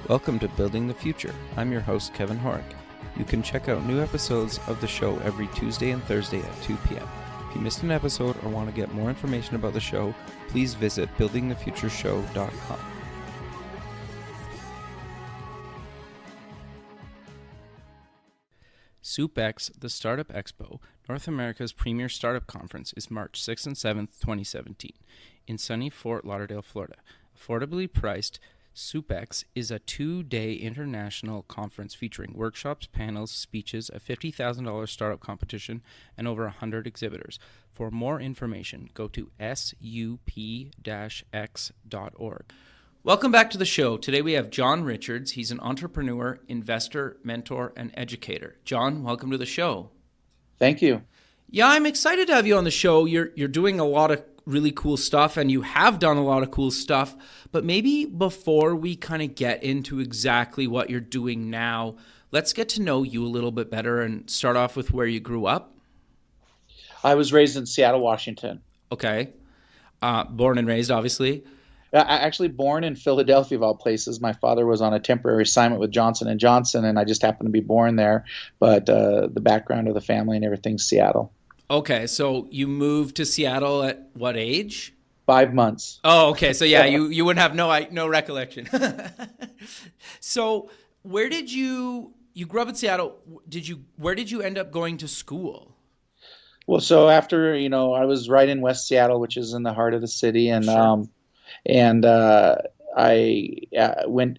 Welcome to Building the Future. I'm your host, Kevin Horick. You can check out new episodes of the show every Tuesday and Thursday at 2 p.m. If you missed an episode or want to get more information about the show, please visit buildingthefutureshow.com. SoupX, the Startup Expo, North America's premier startup conference, is March 6th and 7th, 2017, in sunny Fort Lauderdale, Florida. Affordably priced, SoupX is a 2-day international conference featuring workshops, panels, speeches, a $50,000 startup competition, and over 100 exhibitors. For more information, go to sup-x.org. Welcome back to the show. Today we have John Richards. He's an entrepreneur, investor, mentor, and educator. John, welcome to the show. Thank you. Yeah, I'm excited to have you on the show. You're doing a lot of really cool stuff, and you have done a lot of cool stuff. But maybe before we kind of get into exactly what you're doing now, let's get to know you a little bit better and start off with where you grew up. I was raised in Seattle, Washington. Okay. Born and raised, obviously. Actually born in Philadelphia, of all places. My father was on a temporary assignment with Johnson & Johnson, and I just happened to be born there. But the background of the family and everything's Seattle. Okay, so you moved to Seattle at what age? 5 months. Oh, okay. So yeah, you wouldn't have no recollection. So where did you grew up in Seattle? Where did you end up going to school? Well, so after, I was right in West Seattle, which is in the heart of the city, and Sure. I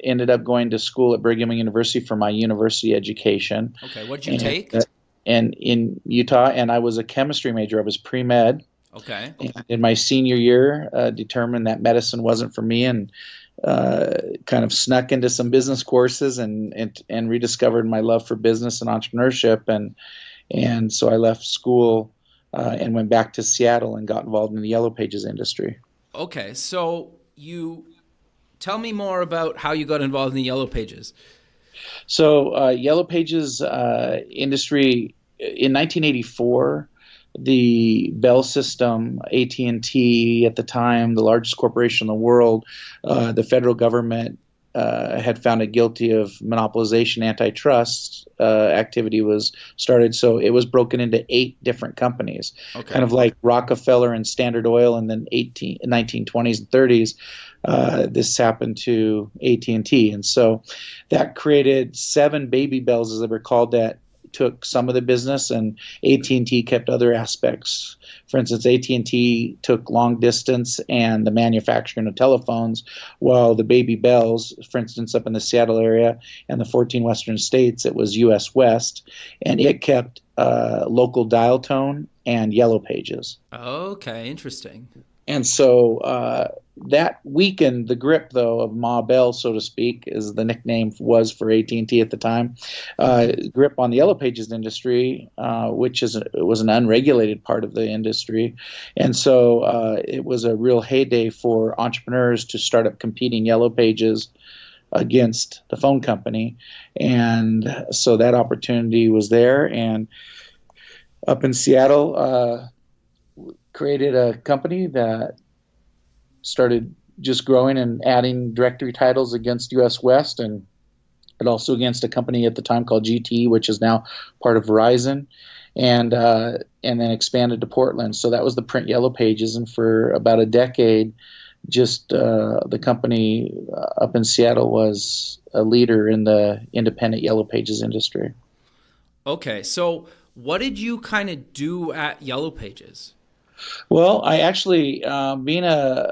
ended up going to school at Brigham Young University for my university education. Okay, what did you take? And in Utah, and I was a chemistry major. I was pre-med. Okay. And in my senior year, determined that medicine wasn't for me, and kind of snuck into some business courses and rediscovered my love for business and entrepreneurship. And so I left school and went back to Seattle and got involved in the Yellow Pages industry. Okay, so you tell me more about how you got involved in the Yellow Pages. So Yellow Pages industry, in 1984, the Bell system, AT&T at the time, the largest corporation in the world, the federal government had found it guilty of monopolization. Antitrust activity was started. So it was broken into 8 different companies, kind of like Rockefeller and Standard Oil in the 1920s and 30s. This happened to AT&T. And so that created 7 baby bells, as they were called, that took some of the business, and AT&T kept other aspects. For instance, AT&T took long distance and the manufacturing of telephones, while the baby bells, for instance, up in the Seattle area and the 14 western states, it was US West, and it kept local dial tone and Yellow Pages. Okay, interesting. And so that weakened the grip, though, of Ma Bell, so to speak, as the nickname was for AT&T at the time, grip on the Yellow Pages industry, which was an unregulated part of the industry. And so it was a real heyday for entrepreneurs to start up competing Yellow Pages against the phone company. And so that opportunity was there. And up in Seattle, created a company that started just growing and adding directory titles against US West, and also against a company at the time called GTE, which is now part of Verizon, and then expanded to Portland. So that was the print Yellow Pages, and for about a decade, just the company up in Seattle was a leader in the independent Yellow Pages industry. Okay, so what did you kind of do at Yellow Pages? Well, I actually, being a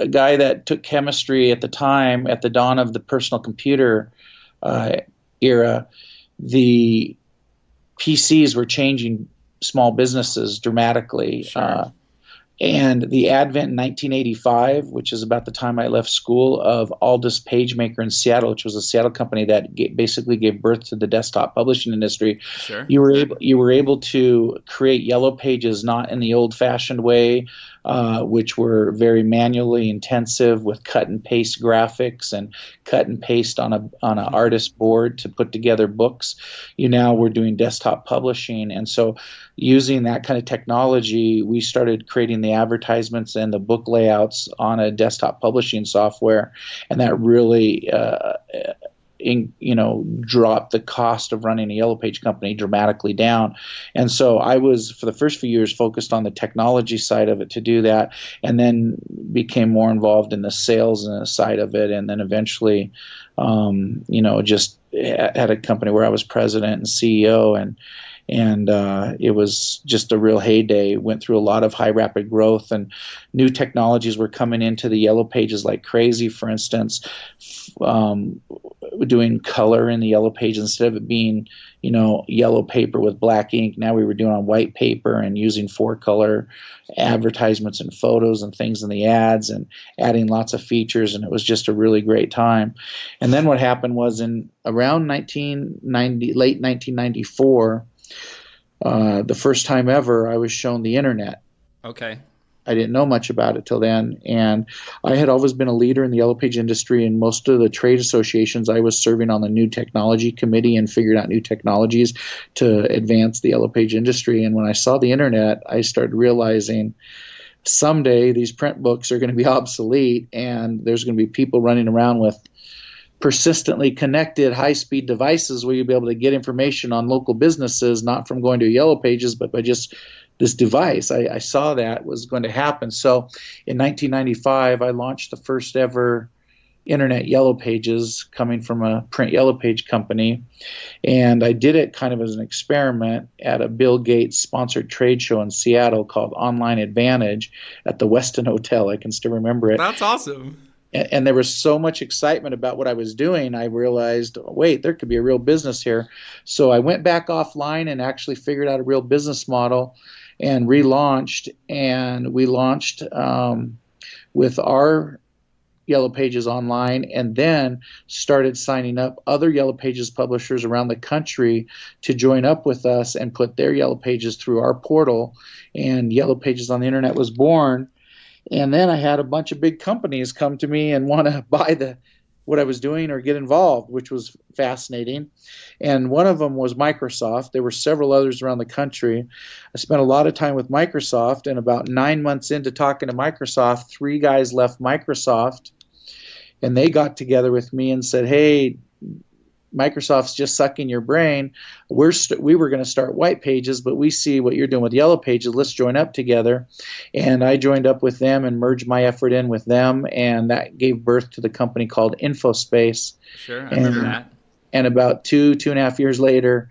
guy that took chemistry at the time, at the dawn of the personal computer era, the PCs were changing small businesses dramatically. Sure. And the advent in 1985, which is about the time I left school, of Aldus PageMaker in Seattle, which was a Seattle company that basically gave birth to the desktop publishing industry. Sure. You were able to create Yellow Pages not in the old-fashioned way which were very manually intensive with cut and paste graphics and cut and paste on an artist board to put together books. Now we're doing desktop publishing, and so using that kind of technology, we started creating the advertisements and the book layouts on a desktop publishing software, and that really dropped the cost of running a Yellow Page company dramatically down. And so I was, for the first few years, focused on the technology side of it to do that, and then became more involved in the sales side of it, and then eventually, just had a company where I was president and CEO, and it was just a real heyday. Went through a lot of high rapid growth, and new technologies were coming into the Yellow Pages like crazy. For instance, doing color in the Yellow Page instead of it being, yellow paper with black ink. Now we were doing on white paper and using 4-color advertisements and photos and things in the ads and adding lots of features, and it was just a really great time. And then what happened was in around late 1994, the first time ever I was shown the internet. Okay. I didn't know much about it till then, and I had always been a leader in the Yellow Page industry. In most of the trade associations, I was serving on the new technology committee and figured out new technologies to advance the Yellow Page industry. And when I saw the internet, I started realizing someday these print books are going to be obsolete, and there's going to be people running around with persistently connected high-speed devices where you'll be able to get information on local businesses, not from going to Yellow Pages, but by just this device. I saw that was going to happen. So in 1995, I launched the first ever internet Yellow Pages coming from a print Yellow Page company. And I did it kind of as an experiment at a Bill Gates sponsored trade show in Seattle called Online Advantage at the Westin Hotel. I can still remember it. That's awesome. And there was so much excitement about what I was doing, I realized, wait, there could be a real business here. So I went back offline and actually figured out a real business model and relaunched. And we launched with our Yellow Pages online, and then started signing up other Yellow Pages publishers around the country to join up with us and put their Yellow Pages through our portal. And Yellow Pages on the Internet was born. And then I had a bunch of big companies come to me and want to buy what I was doing or get involved, which was fascinating. And one of them was Microsoft. There were several others around the country. I spent a lot of time with Microsoft, and about 9 months into talking to Microsoft, 3 guys left Microsoft, and they got together with me and said, hey, Microsoft's just sucking your brain. We were going to start White Pages, but we see what you're doing with Yellow Pages. Let's join up together. And I joined up with them and merged my effort in with them, and that gave birth to the company called InfoSpace. Sure, I remember that. And about 2.5 years later,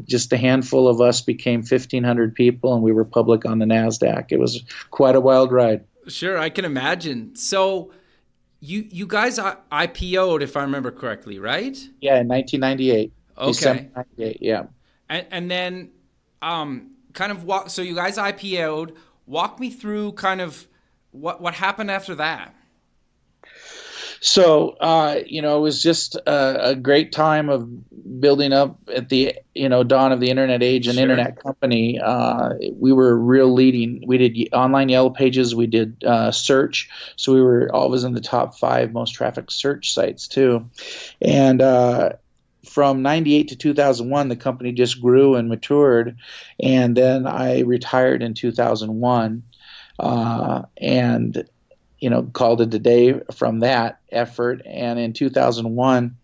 just a handful of us became 1,500 people, and we were public on the NASDAQ. It was quite a wild ride. Sure, I can imagine. So You guys IPO'd, if I remember correctly, right? Yeah, in 1998. Okay. December 98, yeah. And then so you guys IPO'd. Walk me through kind of what happened after that. So, it was just a great time of building up at the, dawn of the internet age and internet company. We were real leading. We did online Yellow Pages. We did search. So we were always in the top 5 most trafficked search sites too. And from 98 to 2001, the company just grew and matured. And then I retired in 2001. And called it a day from that effort. And in 2001,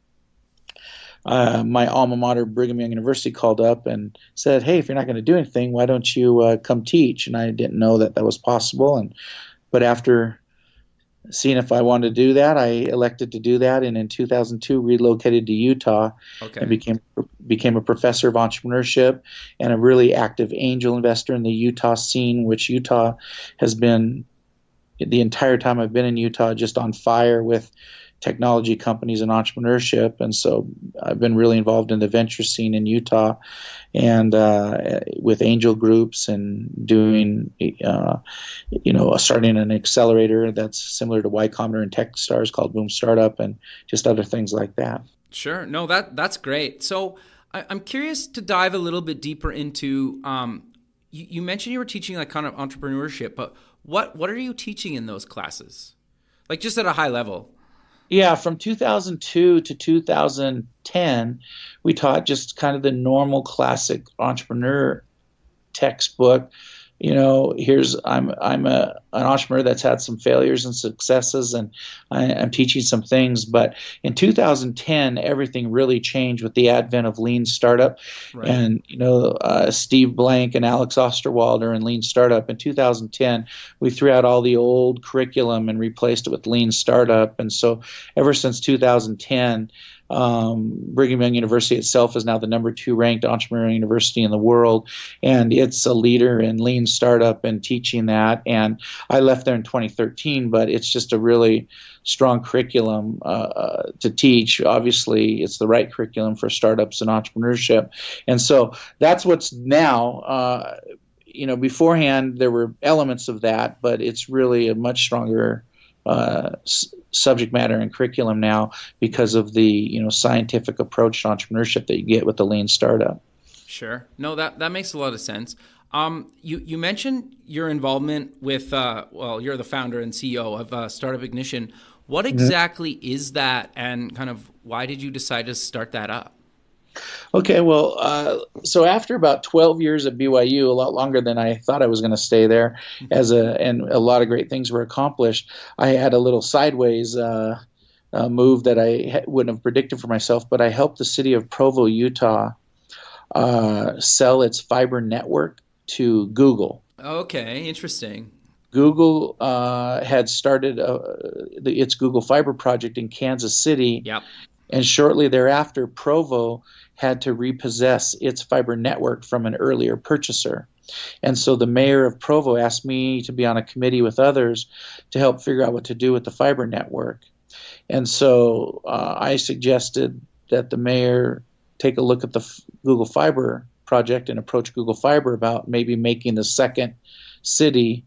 my alma mater, Brigham Young University, called up and said, hey, if you're not going to do anything, why don't you come teach? And I didn't know that was possible. But after seeing if I wanted to do that, I elected to do that. And in 2002, relocated to Utah. Okay. And became a professor of entrepreneurship and a really active angel investor in the Utah scene, which Utah has been, the entire time I've been in Utah, just on fire with technology companies and entrepreneurship. And so I've been really involved in the venture scene in Utah and with angel groups and doing, starting an accelerator that's similar to Y Combinator and Techstars called Boom Startup, and just other things like that. Sure. No, that's great. So I'm curious to dive a little bit deeper into You mentioned you were teaching like kind of entrepreneurship, but what are you teaching in those classes? Like just at a high level. Yeah, from 2002 to 2010, we taught just kind of the normal classic entrepreneur textbook. Here's I'm an entrepreneur that's had some failures and successes, and I'm teaching some things. But in 2010, everything really changed with the advent of Lean Startup, Right. and Steve Blank and Alex Osterwalder and Lean Startup. In 2010, we threw out all the old curriculum and replaced it with Lean Startup, and so ever since 2010. Brigham Young University itself is now the #2 ranked entrepreneurial university in the world, and it's a leader in lean startup and teaching that. And I left there in 2013, but it's just a really strong curriculum to teach. Obviously, it's the right curriculum for startups and entrepreneurship, and so that's what's now. Beforehand there were elements of that, but it's really a much stronger subject matter and curriculum now because of the scientific approach to entrepreneurship that you get with the lean startup. Sure. No, that makes a lot of sense. You mentioned your involvement with you're the founder and CEO of Startup Ignition. What exactly is that, and kind of why did you decide to start that up? Okay, well, so after about 12 years at BYU, a lot longer than I thought I was going to stay there, and a lot of great things were accomplished, I had a little sideways move that I wouldn't have predicted for myself, but I helped the city of Provo, Utah, sell its fiber network to Google. Okay, interesting. Google had started its Google Fiber project in Kansas City. Yep. And shortly thereafter, Provo had to repossess its fiber network from an earlier purchaser. And so the mayor of Provo asked me to be on a committee with others to help figure out what to do with the fiber network. And so I suggested that the mayor take a look at the Google Fiber project and approach Google Fiber about maybe making the second city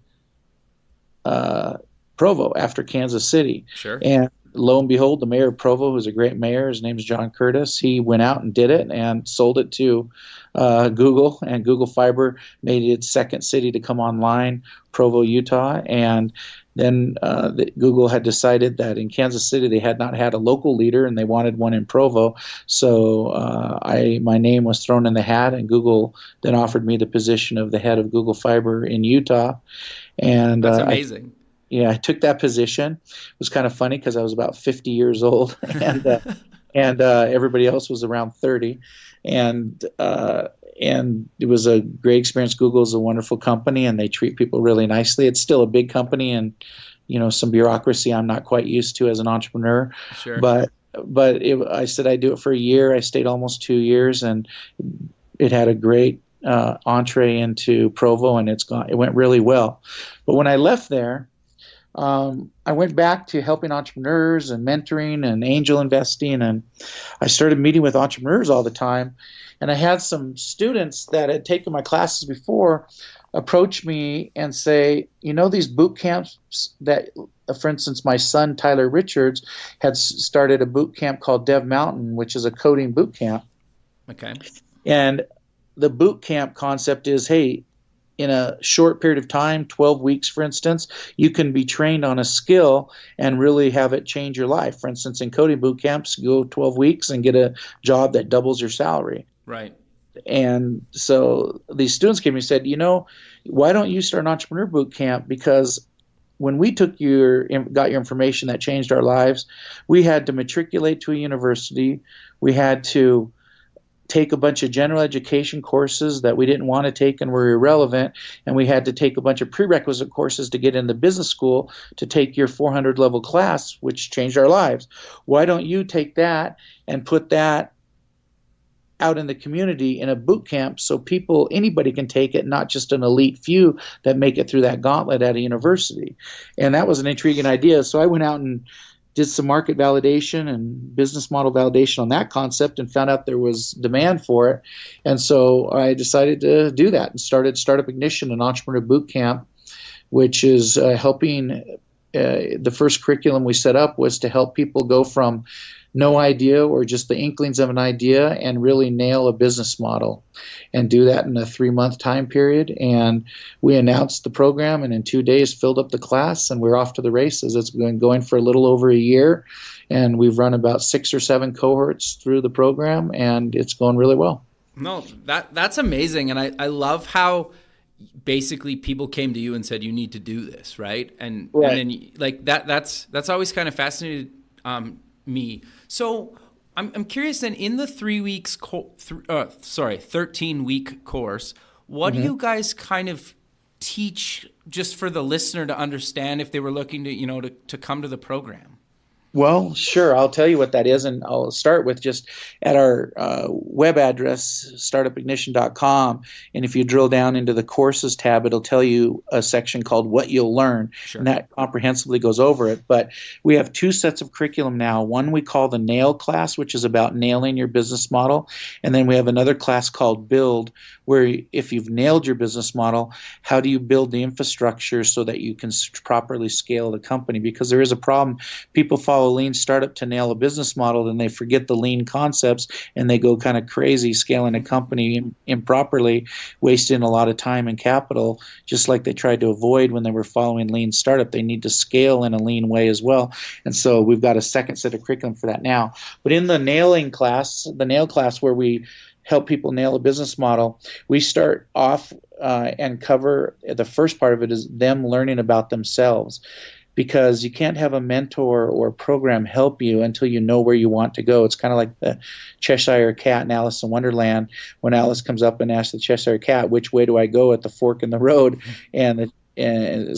Provo after Kansas City. Sure. And lo and behold, the mayor of Provo, who's a great mayor, his name is John Curtis, he went out and did it and sold it to Google, and Google Fiber made it its second city to come online, Provo, Utah. And then Google had decided that in Kansas City they had not had a local leader and they wanted one in Provo. So my name was thrown in the hat, and Google then offered me the position of the head of Google Fiber in Utah. And that's amazing. I took that position. It was kind of funny because I was about 50 years old, and everybody else was around 30, and it was a great experience. Google is a wonderful company, and they treat people really nicely. It's still a big company, and some bureaucracy I'm not quite used to as an entrepreneur. Sure. But I said I'd do it for a year. I stayed almost 2 years, and it had a great entree into Provo, and it went really well. But when I left there, I went back to helping entrepreneurs and mentoring and angel investing, and I started meeting with entrepreneurs all the time. And I had some students that had taken my classes before approach me and say, these boot camps that, for instance, my son Tyler Richards had started a boot camp called Dev Mountain, which is a coding boot camp. Okay. And the boot camp concept is, hey, in a short period of time, 12 weeks, for instance, you can be trained on a skill and really have it change your life. For instance, in coding boot camps, you go 12 weeks and get a job that doubles your salary. Right. And so these students came and said, why don't you start an entrepreneur boot camp? Because when we got your information that changed our lives, we had to matriculate to a university. We had to take a bunch of general education courses that we didn't want to take and were irrelevant, and we had to take a bunch of prerequisite courses to get in the business school to take your 400 level class, which changed our lives. Why don't you take that and put that out in the community in a boot camp so anybody can take it, not just an elite few that make it through that gauntlet at a university? And that was an intriguing idea. So I went out and did some market validation and business model validation on that concept and found out there was demand for it. And so I decided to do that and started Startup Ignition, an entrepreneur boot camp, which is helping. The first curriculum we set up was to help people go from no idea or just the inklings of an idea and really nail a business model and do that in a 3-month time period. And we announced the program and in 2 days filled up the class and we're off to the races. It's been going for a little over a year and we've run about 6 or 7 cohorts through the program and it's going really well. No, that's amazing. And I love how basically people came to you and said, you need to do this, right? And then like that's always kind of fascinated me. So I'm curious then, in the 13-week course, what do you guys kind of teach, just for the listener to understand if they were looking to come to the program? Well, sure. I'll tell you what that is, and I'll start with just at our web address, startupignition.com. And if you drill down into the courses tab, it'll tell you a section called What You'll Learn, and that comprehensively goes over it. But we have 2 sets of curriculum now. One we call the Nail class, which is about nailing your business model. And then we have another class called Build, where if you've nailed your business model, how do you build the infrastructure so that you can properly scale the company? Because there is a problem. People follow lean startup to nail a business model, then they forget the lean concepts and they go kind of crazy scaling a company improperly, wasting a lot of time and capital, just like they tried to avoid when they were following lean startup. They need to scale in a lean way as well. And so we've got a second set of curriculum for that now. But in the nailing class, the nail class where we help people nail a business model, we start off and cover the first part of it is them learning about themselves. Because you can't have a mentor or a program help you until you know where you want to go. It's kind of like the Cheshire Cat in Alice in Wonderland, when Alice comes up and asks the Cheshire Cat, which way do I go at the fork in the road? And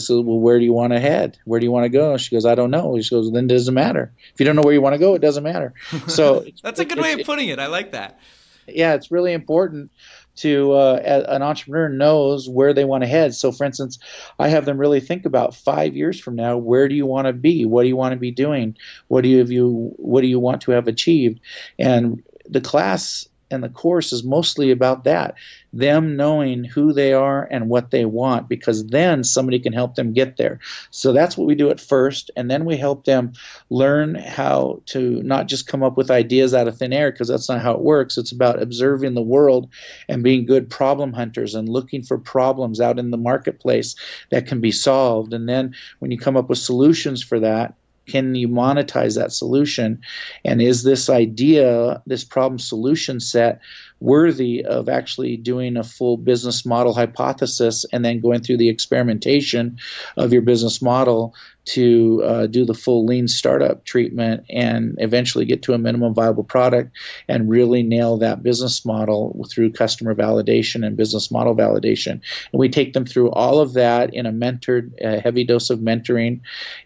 so, well, where do you want to head? Where do you want to go? She goes, I don't know. She goes, then it doesn't matter. If you don't know where you want to go, it doesn't matter. So that's a good way of putting it. I like that. Yeah, it's really important to an entrepreneur knows where they want to head. So, for instance, I have them really think about 5 years from now. Where do you want to be? What do you want to be doing? What do you want to have achieved? And the class and the course is mostly about that, them knowing who they are and what they want, because then somebody can help them get there. So that's what we do at first, and then we help them learn how to not just come up with ideas out of thin air, because that's not how it works. It's about observing the world and being good problem hunters and looking for problems out in the marketplace that can be solved. And then when you come up with solutions for that, can you monetize that solution? And is this idea, this problem solution set, worthy of actually doing a full business model hypothesis and then going through the experimentation of your business model to do the full lean startup treatment and eventually get to a minimum viable product and really nail that business model through customer validation and business model validation. And we take them through all of that in a mentored, heavy dose of mentoring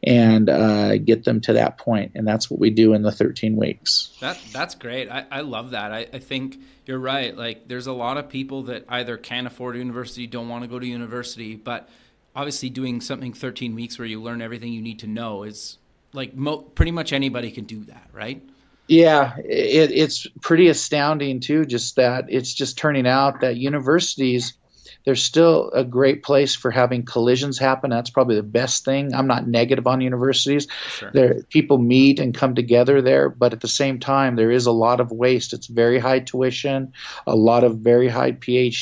and get them to that point. And that's what we do in the 13 weeks. That's great. I love that. I think you're right. Like, there's a lot of people that either can't afford a university, don't want to go to university, but obviously doing something 13 weeks where you learn everything you need to know is like pretty much anybody can do that, right? Yeah, it's pretty astounding too, just that it's just turning out that universities, they're still a great place for having collisions happen. That's probably the best thing. I'm not negative on universities. Sure. People meet and come together there, but at the same time, there is a lot of waste. It's very high tuition, a lot of very high paid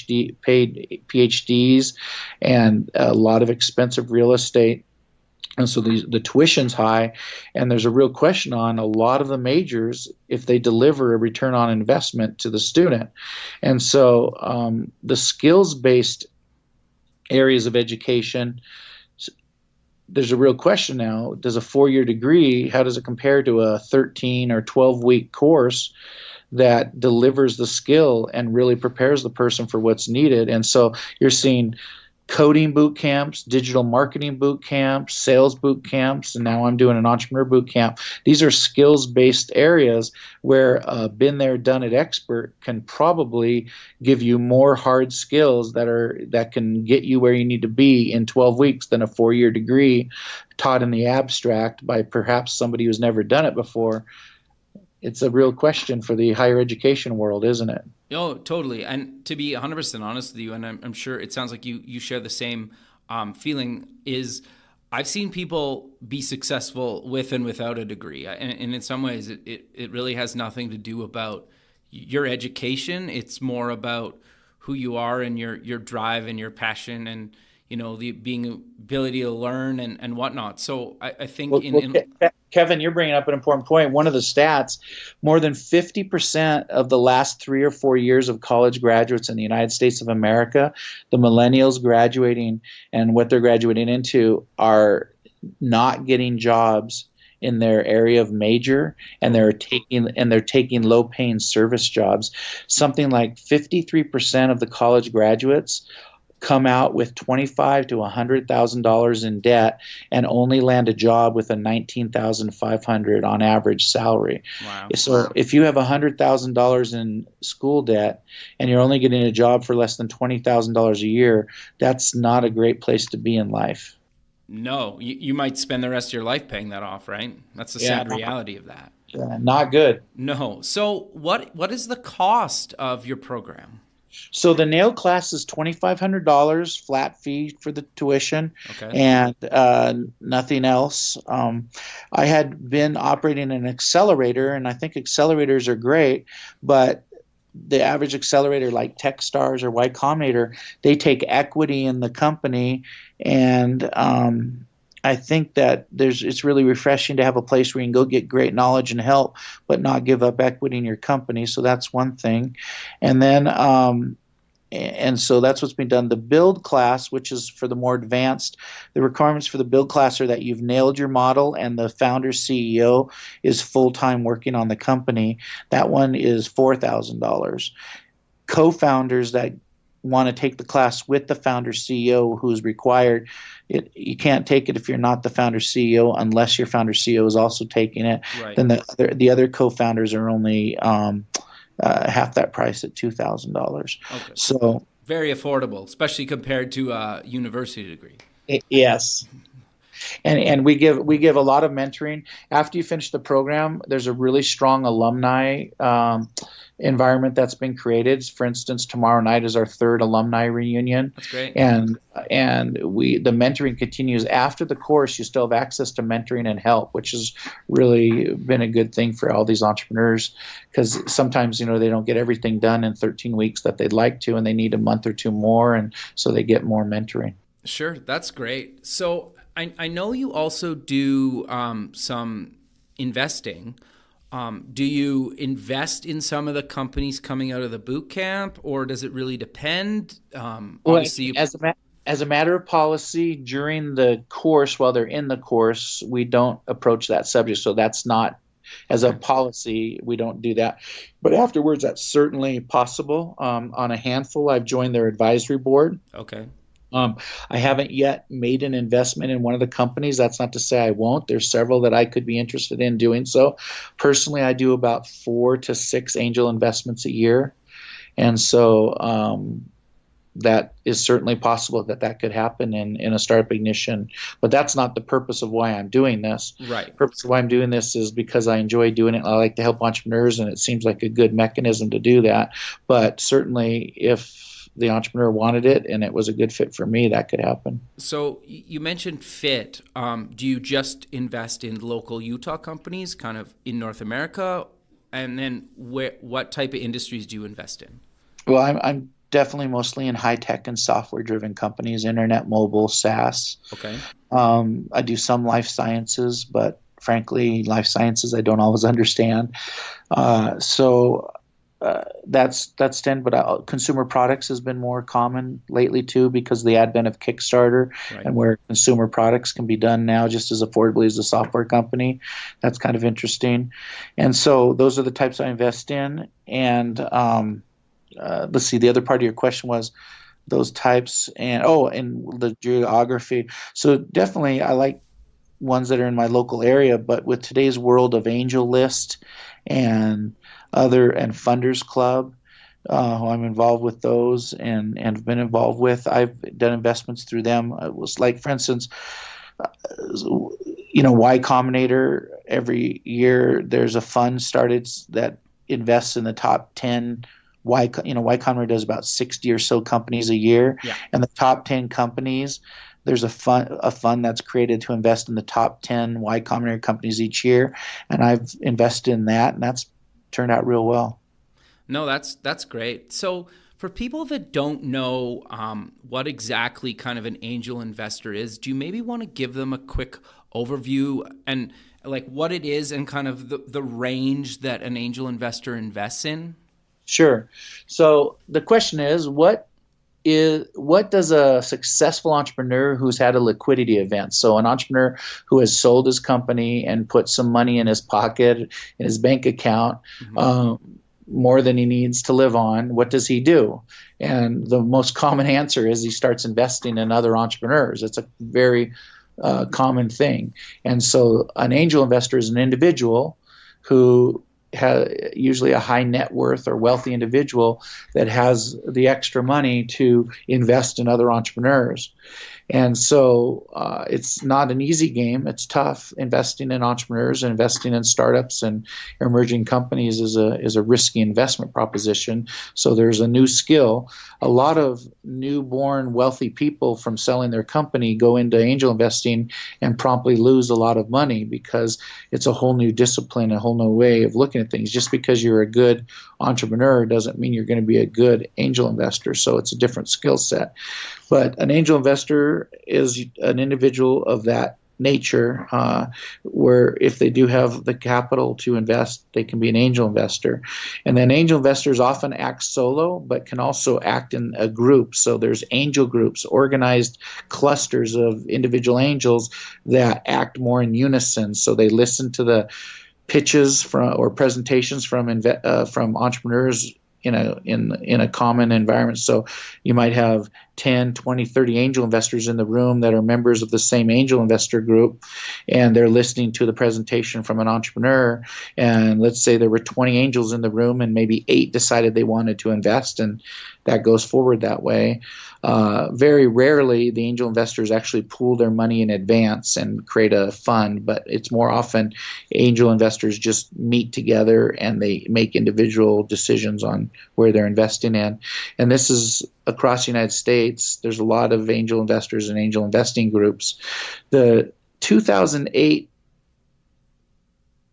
PhDs, and a lot of expensive real estate. And so the tuition's high, and there's a real question on a lot of the majors if they deliver a return on investment to the student. And so the skills-based areas of education, there's a real question now. Does a 4-year degree, how does it compare to a 13 or 12-week course that delivers the skill and really prepares the person for what's needed? And so you're seeing coding boot camps, digital marketing boot camps, sales boot camps, and now I'm doing an entrepreneur boot camp. These are skills-based areas where a been there, done it expert can probably give you more hard skills that can get you where you need to be in 12 weeks than a 4-year degree taught in the abstract by perhaps somebody who's never done it before. It's a real question for the higher education world, isn't it? Oh, totally. And to be 100% honest with you, and I'm sure it sounds like you share the same feeling, is I've seen people be successful with and without a degree. And in some ways, it really has nothing to do about your education. It's more about who you are and your drive and your passion and, the being ability to learn and whatnot. So I think Kevin, you're bringing up an important point. One of the stats, more than 50% of the last 3 or 4 years of college graduates in the United States of America, the millennials graduating and what they're graduating into, are not getting jobs in their area of major, and they're taking low paying service jobs. Something like 53% of the college graduates come out with $25,000 to $100,000 in debt and only land a job with a $19,500 on average salary. Wow. So if you have $100,000 in school debt and you're only getting a job for less than $20,000 a year, that's not a great place to be in life. No, you might spend the rest of your life paying that off, right? That's the sad reality of that. Yeah, not good. No. So what is the cost of your program? So the nail class is $2,500 flat fee for the tuition, and nothing else. I had been operating an accelerator, and I think accelerators are great, but the average accelerator like Techstars or Y Combinator, they take equity in the company, and I think that it's really refreshing to have a place where you can go get great knowledge and help, but not give up equity in your company. So that's one thing. And then, and so that's what's been done. The build class, which is for the more advanced, the requirements for the build class are that you've nailed your model and the founder CEO is full-time working on the company. That one is $4,000. Co-founders that want to take the class with the founder CEO who's required, you can't take it if you're not the founder CEO unless your founder CEO is also taking it. Right. Then the other co-founders are only half that price at $2,000. Okay. So very affordable, especially compared to a university degree. Yes. And we give a lot of mentoring. After you finish the program, there's a really strong alumni environment that's been created. For instance, tomorrow night is our third alumni reunion. That's great. And the mentoring continues after the course. You still have access to mentoring and help, which has really been a good thing for all these entrepreneurs, because sometimes they don't get everything done in 13 weeks that they'd like to, and they need a month or two more, and so they get more mentoring. Sure, that's great. So I know you also do some investing. Do you invest in some of the companies coming out of the boot camp, or does it really depend? Obviously, as a matter of policy, during the course, while they're in the course, we don't approach that subject. So that's not, as a policy, we don't do that. But afterwards, that's certainly possible. On a handful, I've joined their advisory board. Okay. I haven't yet made an investment in one of the companies. That's not to say I won't. There's several that I could be interested in doing so. Personally, I do about 4 to 6 angel investments a year. And so that is certainly possible that could happen in a Startup Ignition. But that's not the purpose of why I'm doing this. Right. The purpose of why I'm doing this is because I enjoy doing it. I like to help entrepreneurs, and it seems like a good mechanism to do that. But certainly if the entrepreneur wanted it and it was a good fit for me, that could happen. So you mentioned fit. Do you just invest in local Utah companies kind of in North America? And then what type of industries do you invest in? Well, I'm definitely mostly in high-tech and software-driven companies, internet, mobile, SaaS. Okay. I do some life sciences, but frankly, life sciences I don't always understand. That's 10, but consumer products has been more common lately too, because of the advent of Kickstarter, right, and where consumer products can be done now just as affordably as a software company. That's kind of interesting. And so those are the types I invest in. And let's see, the other part of your question was those types and the geography. So definitely I like ones that are in my local area, but with today's world of AngelList and Funders Club, I'm involved with those and have been involved with. I've done investments through them. It was like, for instance, Y Combinator. Every year there's a fund started that invests in the top 10. Y Combinator does about 60 or so companies a year, and the top 10 companies, there's a fund that's created to invest in the top 10 Y Combinator companies each year, and I've invested in that, and that's turned out real well. No, that's great. So for people that don't know what exactly kind of an angel investor is, do you maybe want to give them a quick overview and like what it is and kind of the range that an angel investor invests in? Sure. So the question is, what does a successful entrepreneur who's had a liquidity event, so an entrepreneur who has sold his company and put some money in his pocket, in his bank account, more than he needs to live on, what does he do? And the most common answer is he starts investing in other entrepreneurs. It's a very common thing. And so an angel investor is an individual who usually a high net worth or wealthy individual that has the extra money to invest in other entrepreneurs. And so it's not an easy game. It's tough. Investing in entrepreneurs and investing in startups and emerging companies is a risky investment proposition. So there's a new skill. A lot of newborn wealthy people from selling their company go into angel investing and promptly lose a lot of money because it's a whole new discipline, a whole new way of looking at things. Just because you're a good entrepreneur doesn't mean you're going to be a good angel investor. So it's a different skill set. But an angel investor is an individual of that nature, where if they do have the capital to invest, they can be an angel investor. And then angel investors often act solo, but can also act in a group. So there's angel groups, organized clusters of individual angels that act more in unison. So they listen to the pitches or presentations from entrepreneurs in a common environment. So you might have 10, 20, 30 angel investors in the room that are members of the same angel investor group, and they're listening to the presentation from an entrepreneur. And let's say there were 20 angels in the room and maybe 8 decided they wanted to invest, and that goes forward that way. Very rarely the angel investors actually pool their money in advance and create a fund, but it's more often angel investors just meet together and they make individual decisions on where they're investing in. And this is across the United States. There's a lot of angel investors and angel investing groups. The 2008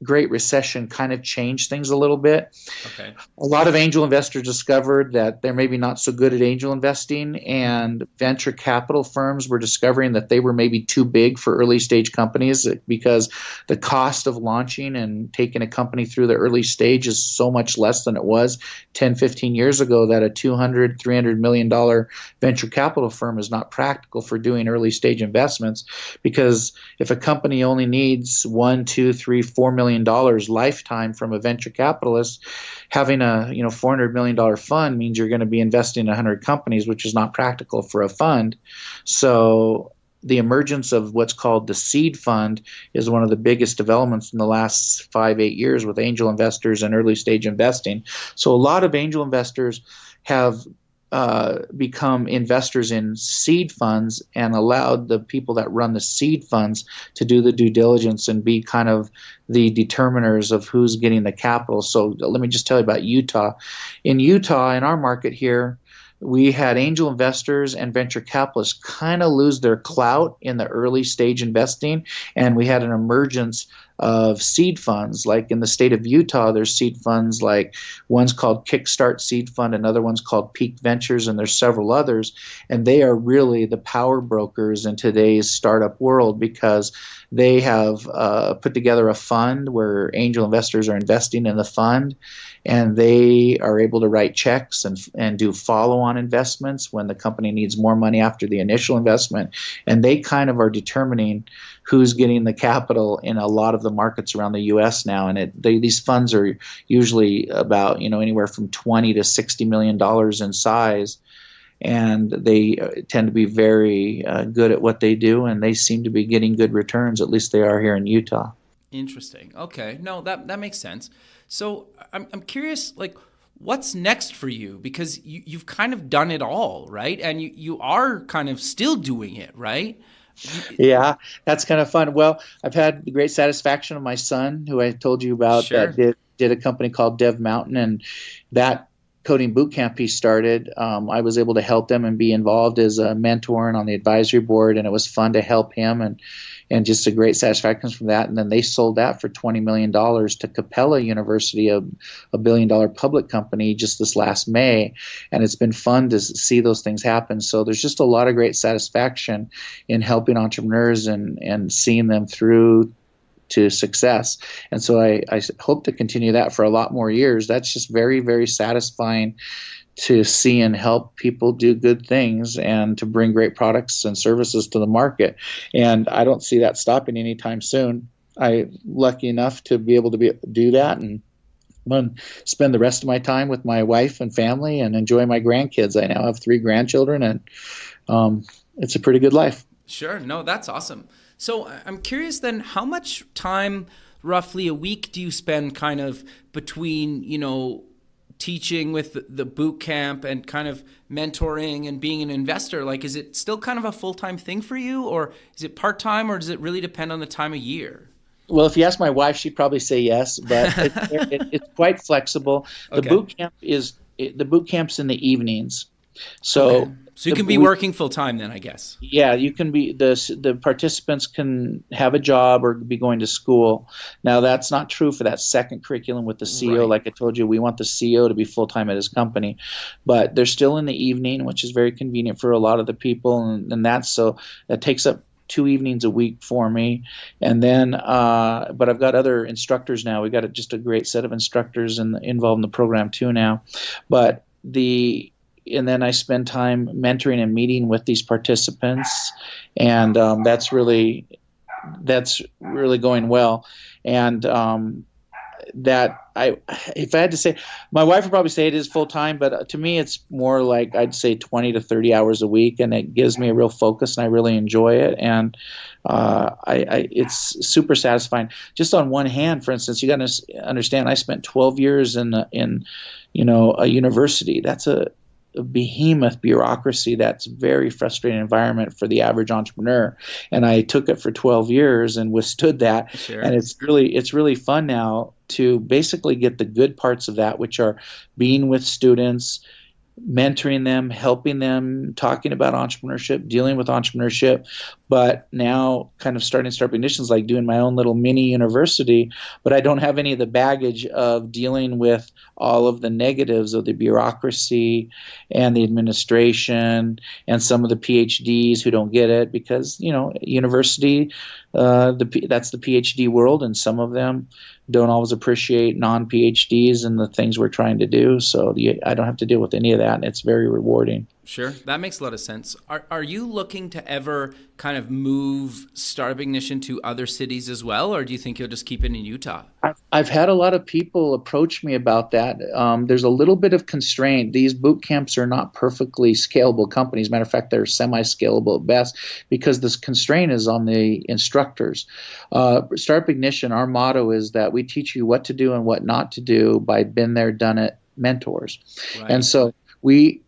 Great Recession kind of changed things a little bit. Okay. A lot of angel investors discovered that they're maybe not so good at angel investing, and venture capital firms were discovering that they were maybe too big for early stage companies because the cost of launching and taking a company through the early stage is so much less than it was 10, 15 years ago, that a $200, $300 million venture capital firm is not practical for doing early stage investments, because if a company only needs $1, $2, $3, $4 million lifetime from a venture capitalist, having a $400 million fund means you're going to be investing in 100 companies, which is not practical for a fund. So the emergence of what's called the seed fund is one of the biggest developments in the last 5-8 years with angel investors and early stage investing. So a lot of angel investors have become investors in seed funds and allowed the people that run the seed funds to do the due diligence and be kind of the determiners of who's getting the capital. So let me just tell you about Utah. In Utah, in our market here, we had angel investors and venture capitalists kind of lose their clout in the early stage investing, and we had an emergence of seed funds. Like in the state of Utah, there's seed funds, like one's called Kickstart Seed Fund, another one's called Peak Ventures, and there's several others. And they are really the power brokers in today's startup world, because they have put together a fund where angel investors are investing in the fund, and they are able to write checks and do follow-on investments when the company needs more money after the initial investment. And they kind of are determining who's getting the capital in a lot of the markets around the U.S. now. And these funds are usually about anywhere from $20 to $60 million in size. And they tend to be very good at what they do, and they seem to be getting good returns. At least they are here in Utah. Interesting. Okay. No, that makes sense. So I'm curious, like, what's next for you? Because you've kind of done it all, right? And you are kind of still doing it, right? Yeah, that's kind of fun. Well, I've had the great satisfaction of my son, who I told you about, Sure. that did a company called Dev Mountain, and that coding boot camp he started, I was able to help them and be involved as a mentor and on the advisory board, and it was fun to help him and just a great satisfaction from that. And then they sold that for $20 million to Capella University, a $1 billion public company, just this last May. And it's been fun to see those things happen. So there's just a lot of great satisfaction in helping entrepreneurs and seeing them through to success. And so I hope to continue that for a lot more years. That's just very, very satisfying to see and help people do good things and to bring great products and services to the market. And I don't see that stopping anytime soon. I'm lucky enough to be able to do that and spend the rest of my time with my wife and family and enjoy my grandkids. I now have 3 grandchildren, and it's a pretty good life. Sure. No, that's awesome. So I'm curious then, how much time, roughly a week, do you spend kind of between, teaching with the boot camp and kind of mentoring and being an investor? Like, is it still kind of a full-time thing for you, or is it part-time, or does it really depend on the time of year? Well, if you ask my wife, she'd probably say yes, but it's quite flexible. The boot camp's in the evenings. So, okay. So you can be working full time then, I guess. Yeah, you can be. The participants can have a job or be going to school. Now, that's not true for that second curriculum with the CEO. Right. Like I told you, we want the CEO to be full time at his company, but they're still in the evening, which is very convenient for a lot of the people, and that takes up 2 evenings a week for me. And then, but I've got other instructors now. We got just a great set of instructors involved in the program too now, and then I spend time mentoring and meeting with these participants, and that's really going well. And if I had to say, my wife would probably say it is full time, but to me, it's more like I'd say 20 to 30 hours a week, and it gives me a real focus, and I really enjoy it. And it's super satisfying. Just on one hand, for instance, you got to understand, I spent 12 years in a university. That's a behemoth bureaucracy. That's a very frustrating environment for the average entrepreneur, and I took it for 12 years and withstood that. Sure. And it's really fun now to basically get the good parts of that, which are being with students, mentoring them, helping them, talking about entrepreneurship, dealing with entrepreneurship, but now kind of starting startup ignitions, like doing my own little mini university, but I don't have any of the baggage of dealing with all of the negatives of the bureaucracy and the administration and some of the PhDs who don't get it because, university, that's the PhD world, and some of them don't always appreciate non-PhDs and the things we're trying to do. So I don't have to deal with any of that, and it's very rewarding. Sure. That makes a lot of sense. Are you looking to ever kind of move Startup Ignition to other cities as well, or do you think you'll just keep it in Utah? I've had a lot of people approach me about that. There's a little bit of constraint. These boot camps are not perfectly scalable companies. Matter of fact, they're semi-scalable at best because this constraint is on the instructors. Startup Ignition, our motto is that we teach you what to do and what not to do by been there, done it mentors. Right. And so we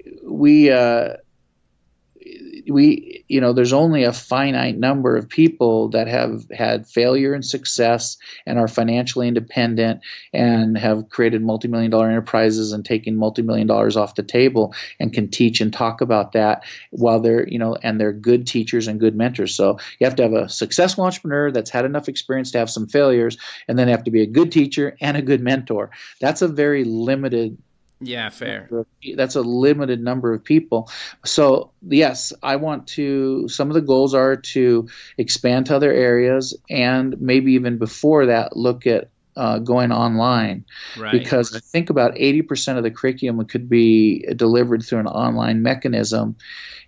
there's only a finite number of people that have had failure and success and are financially independent and have created multi-million-dollar enterprises and taken multi-million dollars off the table and can teach and talk about that while they're, and they're good teachers and good mentors. So you have to have a successful entrepreneur that's had enough experience to have some failures, and then have to be a good teacher and a good mentor. That's a very limited fair. That's a limited number of people. So yes, some of the goals are to expand to other areas, and maybe even before that, look at going online. Right. Because I think about 80% of the curriculum could be delivered through an online mechanism,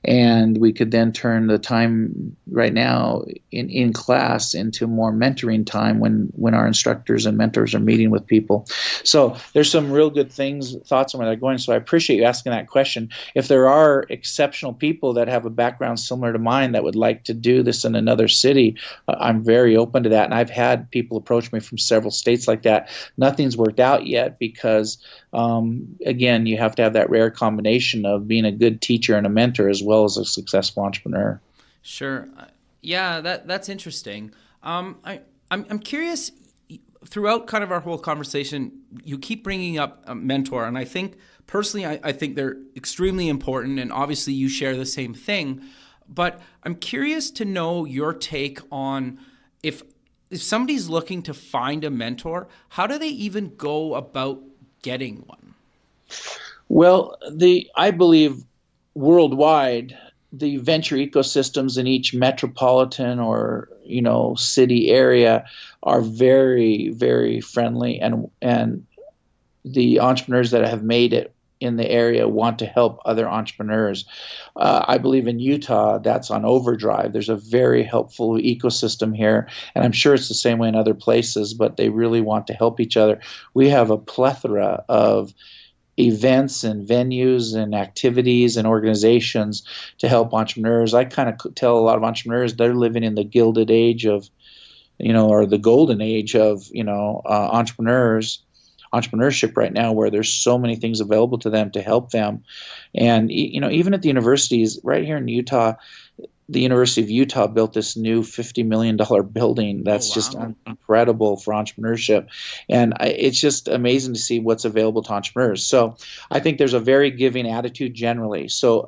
and we could then turn the time right now in class into more mentoring time when our instructors and mentors are meeting with people. So there's some real good thoughts on where they're going. So I appreciate you asking that question. If there are exceptional people that have a background similar to mine that would like to do this in another city, I'm very open to that. And I've had people approach me from several states like that. Nothing's worked out yet because, again, you have to have that rare combination of being a good teacher and a mentor as well as a successful entrepreneur. Sure. Yeah, that's interesting. I'm curious. throughout kind of our whole conversation, you keep bringing up a mentor, and I think personally, I think they're extremely important, and obviously you share the same thing. But I'm curious to know your take on if somebody's looking to find a mentor, how do they even go about getting one? Well, I believe worldwide, the venture ecosystems in each metropolitan or city area are very, very friendly, and the entrepreneurs that have made it in the area want to help other entrepreneurs. I believe in Utah, that's on overdrive. There's a very helpful ecosystem here, and I'm sure it's the same way in other places, but they really want to help each other. We have a plethora of events and venues and activities and organizations to help entrepreneurs. I kind of tell a lot of entrepreneurs they're living in the gilded age of, or the golden age of, entrepreneurship right now, where there's so many things available to them to help them. And, even at the universities right here in Utah, the University of Utah built this new $50 million building that's just incredible for entrepreneurship. And it's just amazing to see what's available to entrepreneurs. So I think there's a very giving attitude generally. So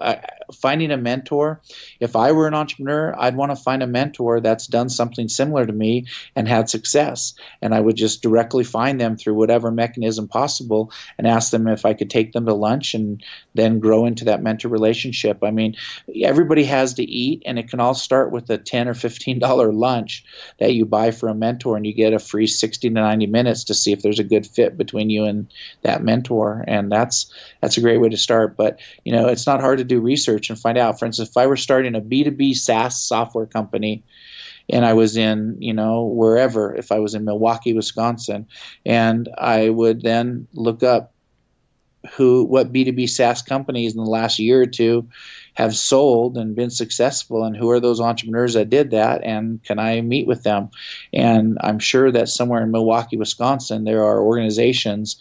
finding a mentor, if I were an entrepreneur, I'd want to find a mentor that's done something similar to me and had success. And I would just directly find them through whatever mechanism possible and ask them if I could take them to lunch and then grow into that mentor relationship. I mean, everybody has to eat, and it can all start with a $10 or $15 lunch that you buy for a mentor, and you get a free 60 to 90 minutes to see if there's a good fit between you and that mentor. And that's a great way to start. But it's not hard to do research and find out. For instance, if I were starting a B2B SaaS software company, and I was in, wherever, if I was in Milwaukee, Wisconsin, and I would then look up what B2B SaaS companies in the last year or two have sold and been successful, and who are those entrepreneurs that did that, and can I meet with them? And I'm sure that somewhere in Milwaukee, Wisconsin, there are organizations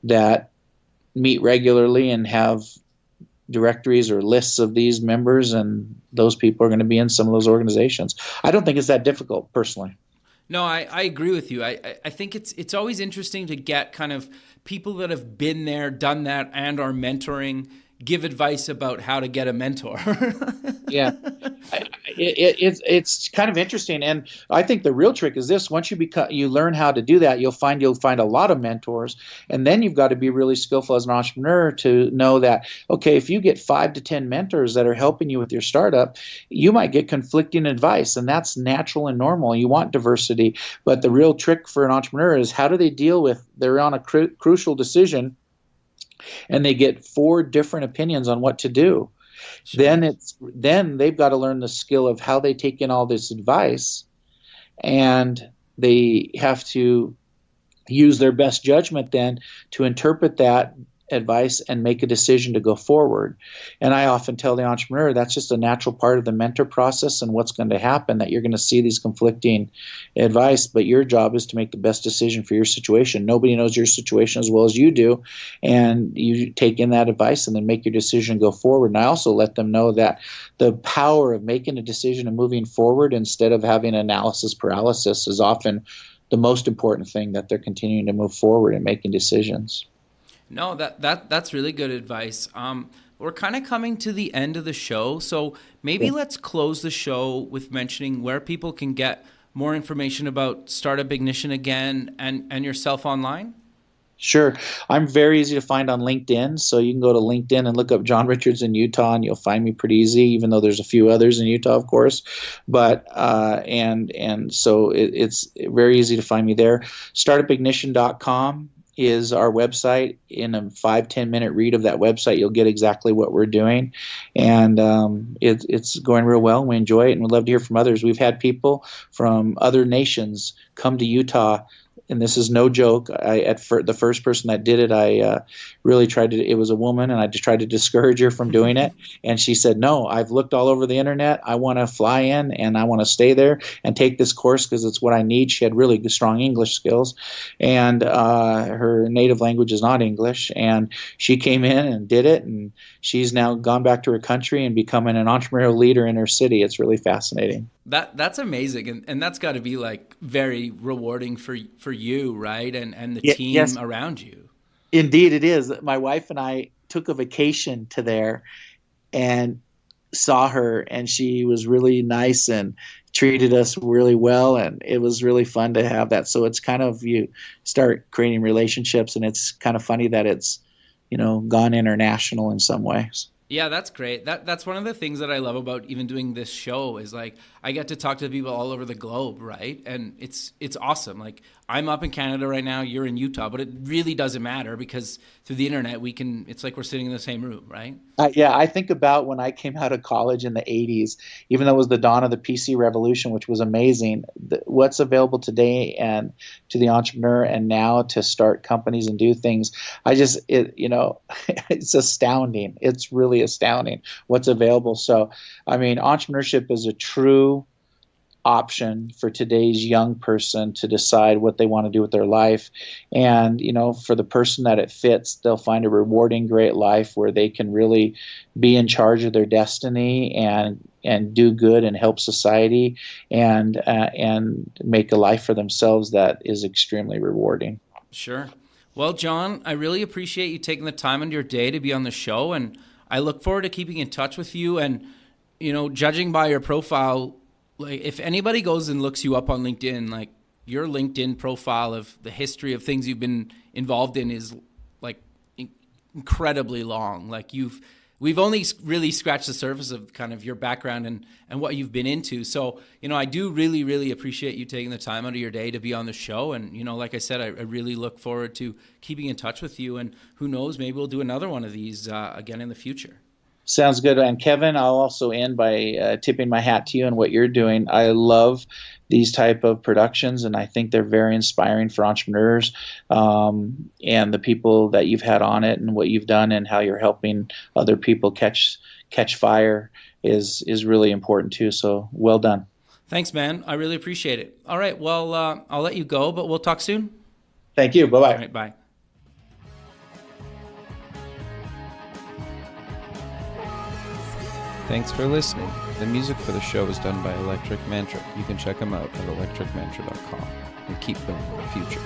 that meet regularly and have directories or lists of these members, and those people are going to be in some of those organizations. I don't think it's that difficult, personally. No, I agree with you. I think it's always interesting to get kind of people that have been there, done that, and are mentoring, give advice about how to get a mentor. Yeah, it's kind of interesting, and I think the real trick is this: once you learn how to do that, you'll find a lot of mentors, and then you've got to be really skillful as an entrepreneur to know that, okay, if you get 5 to 10 mentors that are helping you with your startup, you might get conflicting advice, and that's natural and normal. You want diversity, but the real trick for an entrepreneur is how do they deal with they're on a crucial decision, and they get 4 different opinions on what to do. Sure. Then they've got to learn the skill of how they take in all this advice, and they have to use their best judgment then to interpret that advice and make a decision to go forward. And I often tell the entrepreneur that's just a natural part of the mentor process and what's going to happen, that you're going to see these conflicting advice, but your job is to make the best decision for your situation. Nobody knows your situation as well as you do, and you take in that advice and then make your decision and go forward. And I also let them know that the power of making a decision and moving forward instead of having analysis paralysis is often the most important thing, that they're continuing to move forward and making decisions. No, that's really good advice. We're kind of coming to the end of the show, so maybe let's close the show with mentioning where people can get more information about Startup Ignition again and yourself online. Sure. I'm very easy to find on LinkedIn, so you can go to LinkedIn and look up John Richards in Utah, and you'll find me pretty easy, even though there's a few others in Utah, of course. But and so it's very easy to find me there. StartupIgnition.com is our website. In a 5-10 minute read of that website, you'll get exactly what we're doing, and it's going real well. We enjoy it, and we'd love to hear from others. We've had people from other nations come to Utah, and this is no joke. The first person that did it, I really tried to. It was a woman, and I just tried to discourage her from doing it. And she said, "No, I've looked all over the internet. I want to fly in, and I want to stay there and take this course because it's what I need." She had really strong English skills, and her native language is not English. And she came in and did it, and she's now gone back to her country and becoming an entrepreneurial leader in her city. It's really fascinating. That's amazing, and that's got to be like very rewarding for you, right? And the team Yes, around you. indeed it is. My wife and I took a vacation to there and saw her, and she was really nice and treated us really well, and it was really fun to have that. So it's kind of, you start creating relationships, and it's kind of funny that it's, gone international in some ways. Yeah, that's great. That's one of the things that I love about even doing this show is like I get to talk to people all over the globe, right? And it's awesome. Like I'm up in Canada right now, you're in Utah, but it really doesn't matter because through the internet it's like we're sitting in the same room, right? Yeah, I think about when I came out of college in the 80s, even though it was the dawn of the PC revolution, which was amazing, what's available today and to the entrepreneur and now to start companies and do things, it's astounding. It's really astounding what's available. So, I mean, entrepreneurship is a true option for today's young person to decide what they want to do with their life. And, for the person that it fits, they'll find a rewarding, great life where they can really be in charge of their destiny and do good and help society and make a life for themselves that is extremely rewarding. Sure. Well, John, I really appreciate you taking the time in your day to be on the show, and I look forward to keeping in touch with you. And, judging by your profile, like if anybody goes and looks you up on LinkedIn, like your LinkedIn profile of the history of things you've been involved in is like incredibly long. Like we've only really scratched the surface of kind of your background and what you've been into. So, I do really, really appreciate you taking the time out of your day to be on the show. And, like I said, I really look forward to keeping in touch with you. And who knows, maybe we'll do another one of these again in the future. Sounds good. And Kevin, I'll also end by tipping my hat to you and what you're doing. I love these type of productions, and I think they're very inspiring for entrepreneurs and the people that you've had on it and what you've done and how you're helping other people catch fire is really important too. So well done. Thanks, man. I really appreciate it. All right. Well, I'll let you go, but we'll talk soon. Thank you. Bye-bye. All right, bye. Thanks for listening. The music for the show was done by Electric Mantra. You can check them out at electricmantra.com and keep building the future.